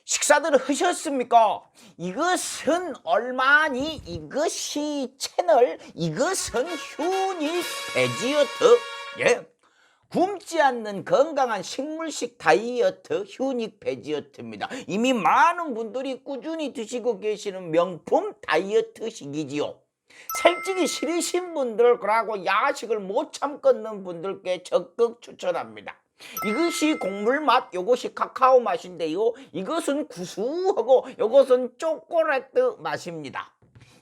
식사들 하셨습니까? 이것은 얼마니? 이것이 채널, 이것은 휴닝 베지어트. 예. 굶지 않는 건강한 식물식 다이어트 휴닝 베지어트입니다. 이미 많은 분들이 꾸준히 드시고 계시는 명품 다이어트식이지요. 살찌기 싫으신 분들, 그러고 야식을 못 참겠는 분들께 적극 추천합니다. 이것이 곡물 맛, 요것이 카카오 맛인데요. 이것은 구수하고 요것은 초콜릿 맛입니다.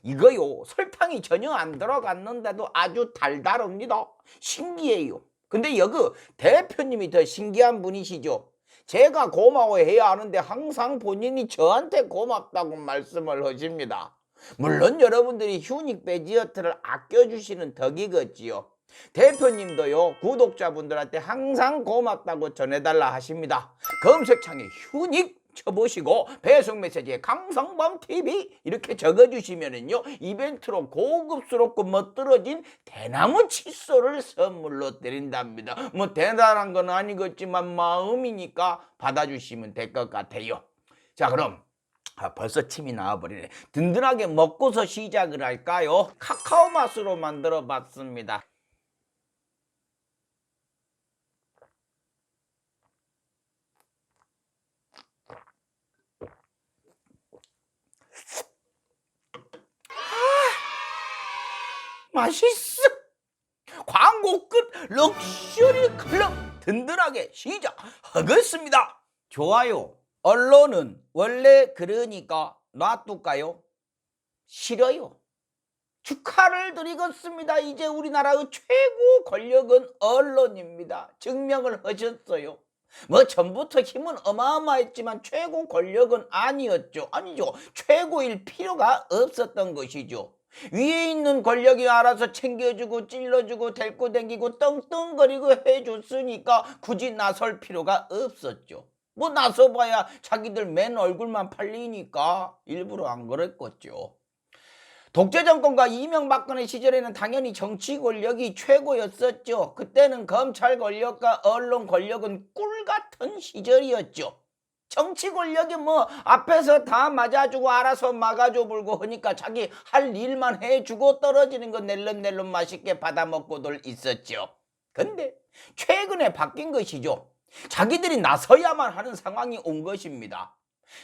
이거요, 설탕이 전혀 안 들어갔는데도 아주 달달합니다. 신기해요. 근데 여기 대표님이 더 신기한 분이시죠. 제가 고마워해야 하는데 항상 본인이 저한테 고맙다고 말씀을 하십니다. 물론 여러분들이 휴닝 베지어트를 아껴주시는 덕이겠지요. 대표님도요, 구독자분들한테 항상 고맙다고 전해달라 하십니다. 검색창에 휴닝 쳐보시고 배송 메시지에 강성범TV 이렇게 적어주시면은요, 이벤트로 고급스럽고 멋들어진 대나무 칫솔을 선물로 드린답니다. 뭐 대단한 건 아니겠지만 마음이니까 받아주시면 될 것 같아요. 자, 그럼 벌써 침이 나와버리네. 든든하게 먹고서 시작을 할까요? 카카오 맛으로 만들어 봤습니다. 맛있어. 광고 끝. 럭셔리 클럽 든든하게 시작하겠습니다. 좋아요. 언론은 원래 그러니까 놔둘까요? 싫어요. 축하를 드리겠습니다. 이제 우리나라의 최고 권력은 언론입니다. 증명을 하셨어요. 뭐 전부터 힘은 어마어마했지만 최고 권력은 아니었죠. 아니죠. 최고일 필요가 없었던 것이죠. 위에 있는 권력이 알아서 챙겨주고 찔러주고 데리고 다니고 떵떵거리고 해줬으니까 굳이 나설 필요가 없었죠. 뭐 나서봐야 자기들 맨 얼굴만 팔리니까 일부러 안 그랬겠죠. 독재 정권과 이명박근혜 시절에는 당연히 정치 권력이 최고였었죠. 그때는 검찰 권력과 언론 권력은 꿀 같은 시절이었죠. 정치 권력이 뭐 앞에서 다 맞아주고 알아서 막아줘 불고 하니까 자기 할 일만 해주고 떨어지는 거 낼름낼름 맛있게 받아먹고들 있었죠. 근데 최근에 바뀐 것이죠. 자기들이 나서야만 하는 상황이 온 것입니다.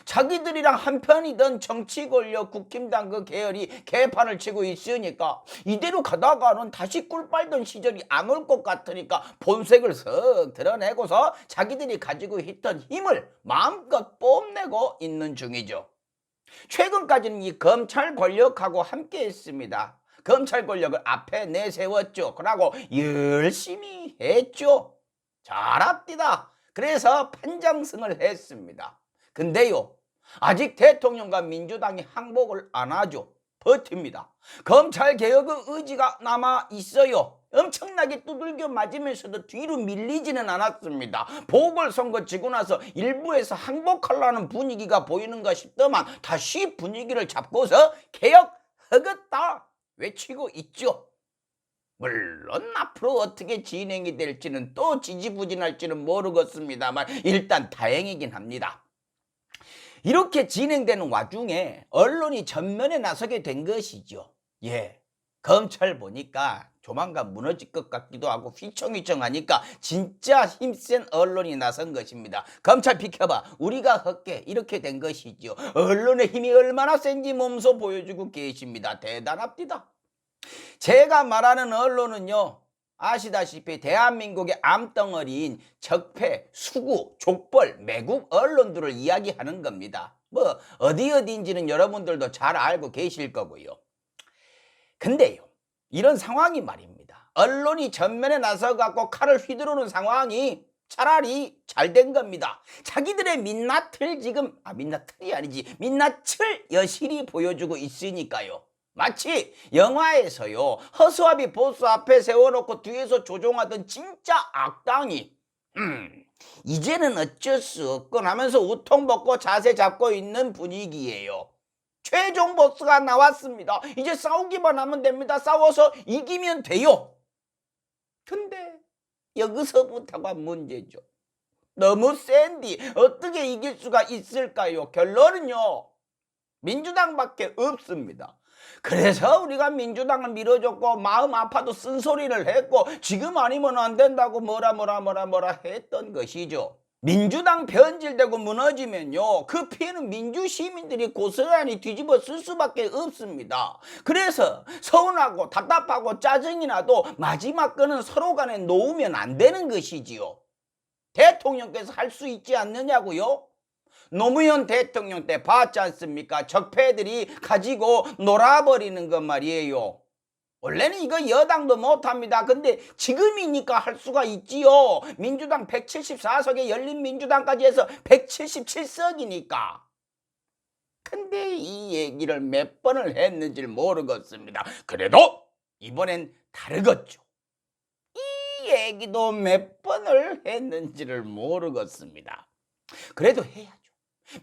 자기들이랑 한편이던 정치 권력 국힘당 그 계열이 개판을 치고 있으니까 이대로 가다가는 다시 꿀 빨던 시절이 안 올 것 같으니까 본색을 썩 드러내고서 자기들이 가지고 있던 힘을 마음껏 뽐내고 있는 중이죠. 최근까지는 이 검찰 권력하고 함께 했습니다. 검찰 권력을 앞에 내세웠죠. 그러고 열심히 했죠. 잘합디다. 그래서 판장승을 했습니다. 근데요, 아직 대통령과 민주당이 항복을 안 하죠. 버팁니다. 검찰개혁의 의지가 남아 있어요. 엄청나게 두들겨 맞으면서도 뒤로 밀리지는 않았습니다. 보궐선거 지고 나서 일부에서 항복하려는 분위기가 보이는가 싶더만 다시 분위기를 잡고서 개혁하겠다 외치고 있죠. 물론 앞으로 어떻게 진행이 될지는 또 지지부진할지는 모르겠습니다만 일단 다행이긴 합니다. 이렇게 진행되는 와중에 언론이 전면에 나서게 된 것이죠. 예, 검찰 보니까 조만간 무너질 것 같기도 하고 휘청휘청하니까 진짜 힘센 언론이 나선 것입니다. 검찰 비켜봐, 우리가 할게, 이렇게 된 것이죠. 언론의 힘이 얼마나 센지 몸소 보여주고 계십니다. 대단합니다. 제가 말하는 언론은요, 아시다시피 대한민국의 암덩어리인 적폐, 수구, 족벌, 매국 언론들을 이야기하는 겁니다. 뭐 어디인지는 여러분들도 잘 알고 계실 거고요. 근데요, 이런 상황이 말입니다. 언론이 전면에 나서갖고 칼을 휘두르는 상황이 차라리 잘 된 겁니다. 자기들의 민낯을 지금, 민낯이 아니지, 민낯을 여실히 보여주고 있으니까요. 마치 영화에서요, 허수아비 보스 앞에 세워놓고 뒤에서 조종하던 진짜 악당이 이제는 어쩔 수 없건 하면서 우통 벗고 자세 잡고 있는 분위기예요. 최종 보스가 나왔습니다. 이제 싸우기만 하면 됩니다. 싸워서 이기면 돼요. 근데 여기서부터가 문제죠. 너무 센디 어떻게 이길 수가 있을까요? 결론은요, 민주당밖에 없습니다. 그래서 우리가 민주당을 밀어줬고 마음 아파도 쓴소리를 했고 지금 아니면 안 된다고 뭐라 했던 것이죠. 민주당 변질되고 무너지면요, 그 피해는 민주시민들이 고스란히 뒤집어 쓸 수밖에 없습니다. 그래서 서운하고 답답하고 짜증이 나도 마지막 거는 서로 간에 놓으면 안 되는 것이지요. 대통령께서 할 수 있지 않느냐고요? 노무현 대통령 때 봤지 않습니까? 적폐들이 가지고 놀아버리는 것 말이에요. 원래는 이거 여당도 못합니다. 근데 지금이니까 할 수가 있지요. 민주당 174석에 열린민주당까지 해서 177석이니까. 근데 이 얘기를 몇 번을 했는지 모르겠습니다. 그래도 이번엔 다르겠죠. 이 얘기도 몇 번을 했는지를 모르겠습니다. 그래도 해야죠.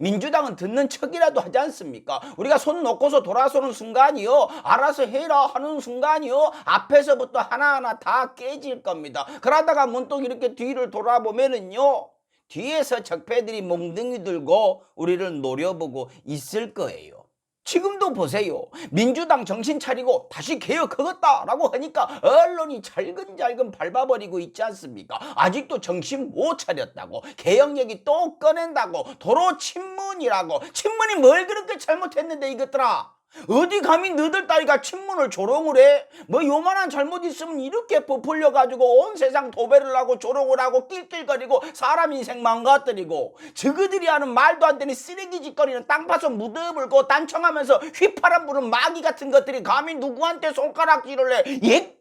민주당은 듣는 척이라도 하지 않습니까? 우리가 손 놓고서 돌아서는 순간이요, 알아서 해라 하는 순간이요, 앞에서부터 하나하나 다 깨질 겁니다. 그러다가 문득 이렇게 뒤를 돌아보면은요, 뒤에서 적폐들이 몽둥이 들고 우리를 노려보고 있을 거예요. 지금도 보세요. 민주당 정신 차리고 다시 개혁하겠다라고 하니까 언론이 잘근잘근 밟아버리고 있지 않습니까? 아직도 정신 못 차렸다고, 개혁 얘기 또 꺼낸다고, 도로 친문이라고. 친문이 뭘 그렇게 잘못했는데 이것들아? 어디 감히 너들 따위가 친문을 조롱을 해? 뭐 요만한 잘못 있으면 이렇게 부풀려가지고 온 세상 도배를 하고 조롱을 하고 낄낄거리고 사람 인생 망가뜨리고, 저그들이 하는 말도 안 되는 쓰레기 짓거리는 땅 파서 묻어불고 단청하면서 휘파람 부는 마귀 같은 것들이 감히 누구한테 손가락질을 해? 예끼요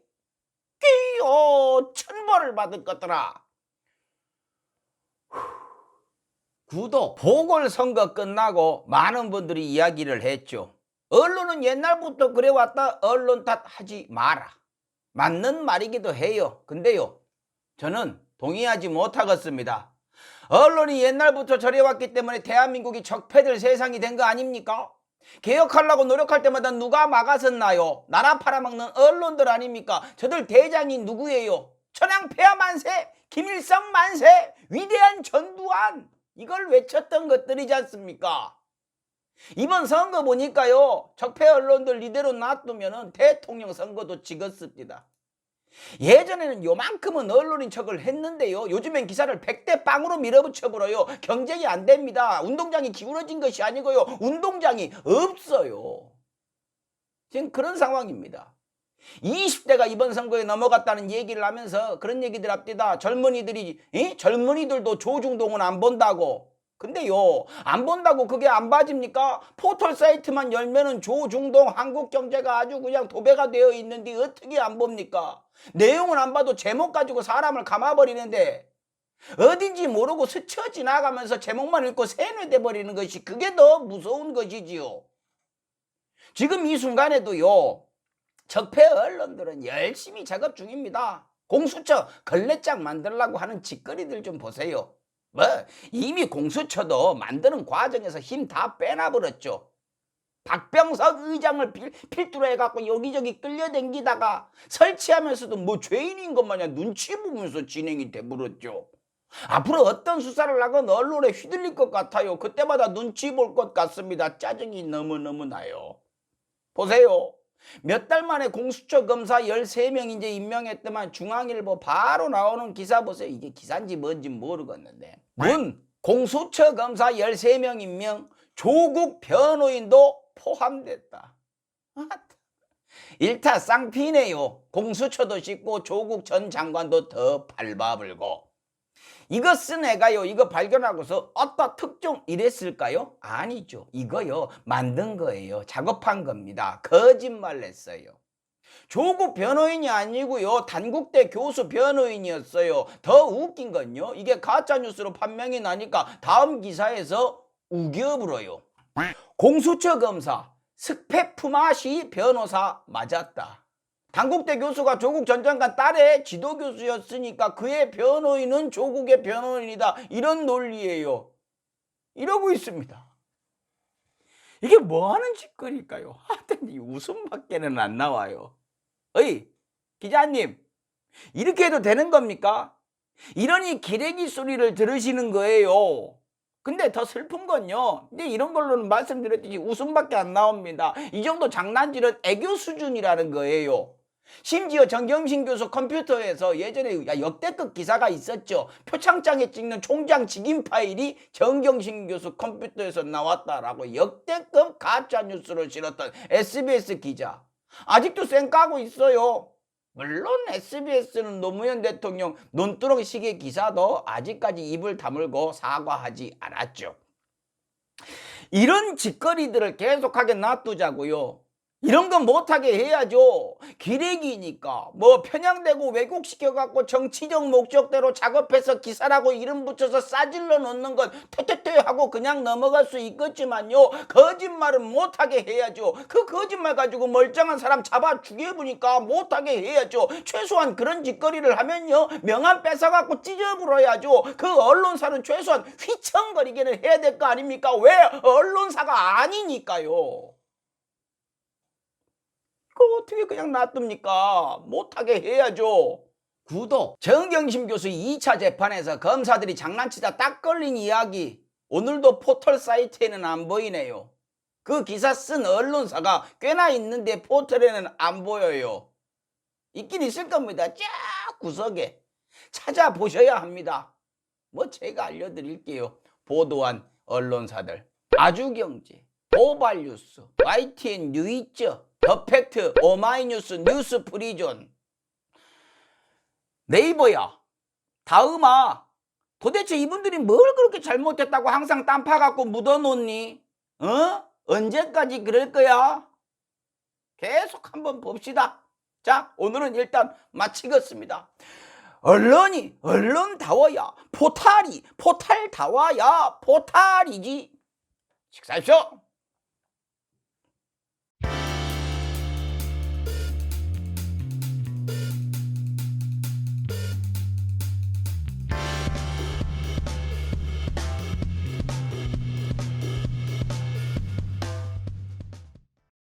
천벌을 받을 것들아. 구도 보궐선거 끝나고 많은 분들이 이야기를 했죠. 언론은 옛날부터 그래왔다, 언론 탓하지 마라. 맞는 말이기도 해요. 근데요, 저는 동의하지 못하겠습니다. 언론이 옛날부터 저래왔기 때문에 대한민국이 적폐들 세상이 된 거 아닙니까? 개혁하려고 노력할 때마다 누가 막아섰나요? 나라 팔아먹는 언론들 아닙니까? 저들 대장이 누구예요? 천황폐하 만세, 김일성 만세, 위대한 전두환, 이걸 외쳤던 것들이지 않습니까? 이번 선거 보니까요, 적폐 언론들 이대로 놔두면 대통령 선거도 지겠습니다. 예전에는 요만큼은 언론인 척을 했는데요, 요즘엔 기사를 100대 빵으로 밀어붙여버려요. 경쟁이 안 됩니다. 운동장이 기울어진 것이 아니고요, 운동장이 없어요. 지금 그런 상황입니다. 20대가 이번 선거에 넘어갔다는 얘기를 하면서 그런 얘기들 합디다. 젊은이들도 조중동은 안 본다고. 근데요, 안 본다고 그게 안 봐집니까? 포털 사이트만 열면은 조중동 한국경제가 아주 그냥 도배가 되어 있는데 어떻게 안 봅니까? 내용은 안 봐도 제목 가지고 사람을 감아버리는데, 어딘지 모르고 스쳐 지나가면서 제목만 읽고 세뇌돼 버리는 것이, 그게 더 무서운 것이지요. 지금 이 순간에도요, 적폐 언론들은 열심히 작업 중입니다. 공수처 걸레장 만들려고 하는 짓거리들 좀 보세요. 뭐 이미 공수처도 만드는 과정에서 힘 다 빼놔버렸죠. 박병석 의장을 필두로 해갖고 여기저기 끌려댕기다가 설치하면서도 뭐 죄인인 것 마냥 눈치 보면서 진행이 돼버렸죠. 앞으로 어떤 수사를 하건 언론에 휘둘릴 것 같아요. 그때마다 눈치 볼 것 같습니다. 짜증이 너무너무 나요. 보세요. 몇 달 만에 공수처 검사 13명 이제 임명했더만 중앙일보 바로 나오는 기사 보세요. 이게 기사인지 뭔지 모르겠는데, 공수처 검사 13명 임명, 조국 변호인도 포함됐다. 일타 쌍피네요. 공수처도 씻고 조국 전 장관도 더 밟아불고. 이거 쓴 애가요, 이거 발견하고서 어따 특종 이랬을까요? 아니죠. 이거요, 만든 거예요. 작업한 겁니다. 거짓말 했어요. 조국 변호인이 아니고요, 단국대 교수 변호인이었어요. 더 웃긴 건요, 이게 가짜뉴스로 판명이 나니까 다음 기사에서 우겨불어요. 공수처 검사 스페프마시 변호사 맞았다. 단국대 교수가 조국 전 장관 딸의 지도교수였으니까 그의 변호인은 조국의 변호인이다, 이런 논리예요. 이러고 있습니다. 이게 뭐하는 짓거리일까요? 하여튼 이 웃음밖에는 안 나와요. 어이 기자님, 이렇게 해도 되는 겁니까? 이러니 기레기 소리를 들으시는 거예요. 근데 더 슬픈 건요, 근데 이런 걸로는 말씀드렸듯이 웃음밖에 안 나옵니다. 이 정도 장난질은 애교 수준이라는 거예요. 심지어 정경심 교수 컴퓨터에서 예전에 역대급 기사가 있었죠. 표창장에 찍는 총장 직인 파일이 정경심 교수 컴퓨터에서 나왔다라고 역대급 가짜 뉴스를 실었던 SBS 기자. 아직도 쌩까고 있어요. 물론 SBS는 노무현 대통령 논두렁식의 기사도 아직까지 입을 다물고 사과하지 않았죠. 이런 짓거리들을 계속하게 놔두자고요. 이런 건 못하게 해야죠. 기레기니까 뭐 편향되고 왜곡시켜갖고 정치적 목적대로 작업해서 기사라고 이름 붙여서 싸질러 놓는 건 퇴퇴퇴 하고 그냥 넘어갈 수 있겠지만요, 거짓말은 못하게 해야죠. 그 거짓말 가지고 멀쩡한 사람 잡아 죽여보니까 못하게 해야죠. 최소한 그런 짓거리를 하면요, 명함 뺏어갖고 찢어버려야죠. 그 언론사는 최소한 휘청거리기는 해야 될 거 아닙니까? 왜? 언론사가 아니니까요. 그거 어떻게 그냥 놔둡니까? 못하게 해야죠. 구독. 정경심 교수 2차 재판에서 검사들이 장난치다 딱 걸린 이야기, 오늘도 포털 사이트에는 안 보이네요. 그 기사 쓴 언론사가 꽤나 있는데 포털에는 안 보여요. 있긴 있을 겁니다. 쫙 구석에 찾아보셔야 합니다. 뭐 제가 알려드릴게요. 보도한 언론사들: 아주경제, 고발뉴스, YTN 뉴이처, 더팩트, 오마이뉴스, 뉴스프리존. 네이버야, 다음아, 도대체 이분들이 뭘 그렇게 잘못했다고 항상 딴파 갖고 묻어놓니? 언제까지 그럴 거야? 계속 한번 봅시다. 자, 오늘은 일단 마치겠습니다. 언론이 언론다워야 포탈이 포탈다워야 포탈이지. 식사하십시오.